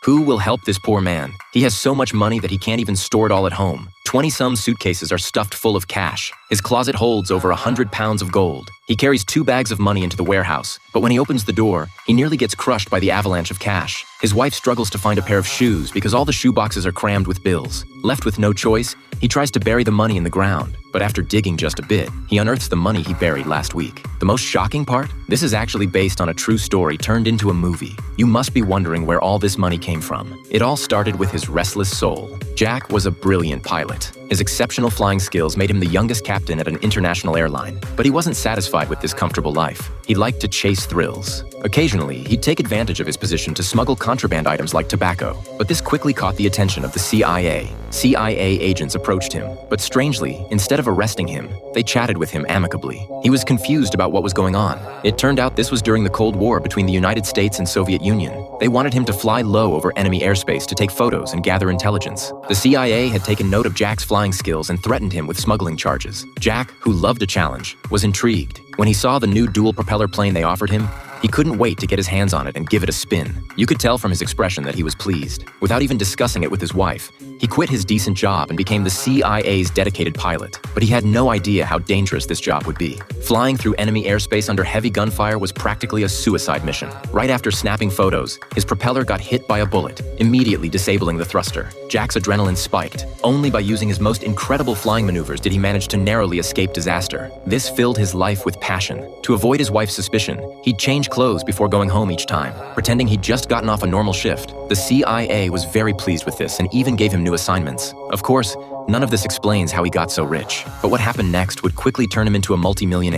Who will help this poor man? He has so much money that he can't even store it all at home. 20-some suitcases are stuffed full of cash. His closet holds over 100 pounds of gold. He carries 2 bags of money into the warehouse, but when he opens the door, he nearly gets crushed by the avalanche of cash. His wife struggles to find a pair of shoes because all the shoe boxes are crammed with bills. Left with no choice, he tries to bury the money in the ground, but after digging just a bit, he unearths the money he buried last week. The most shocking part? This is actually based on a true story turned into a movie. You must be wondering where all this money came from. It all started with his restless soul. Jack was a brilliant pilot. His exceptional flying skills made him the youngest captain at an international airline, but he wasn't satisfied with this comfortable life. He liked to chase thrills. Occasionally, he'd take advantage of his position to smuggle contraband items like tobacco, but this quickly caught the attention of the CIA. CIA agents approached him, but strangely, instead of arresting him, they chatted with him amicably. He was confused about what was going on. It turned out this was during the Cold War between the United States and Soviet Union. They wanted him to fly low over enemy airspace to take photos and gather intelligence. The CIA had taken note of Jack's flying skills and threatened him with smuggling charges. Jack, who loved a challenge, was intrigued. When he saw the new dual-propeller plane they offered him, he couldn't wait to get his hands on it and give it a spin. You could tell from his expression that he was pleased. Without even discussing it with his wife, he quit his decent job and became the CIA's dedicated pilot. But he had no idea how dangerous this job would be. Flying through enemy airspace under heavy gunfire was practically a suicide mission. Right after snapping photos, his propeller got hit by a bullet, immediately disabling the thruster. Jack's adrenaline spiked. Only by using his most incredible flying maneuvers did he manage to narrowly escape disaster. This filled his life with passion. To avoid his wife's suspicion, he'd change clothes before going home each time, pretending he'd just gotten off a normal shift. The CIA was very pleased with this and even gave him new assignments. Of course, none of this explains how he got so rich, but what happened next would quickly turn him into a multi-millionaire.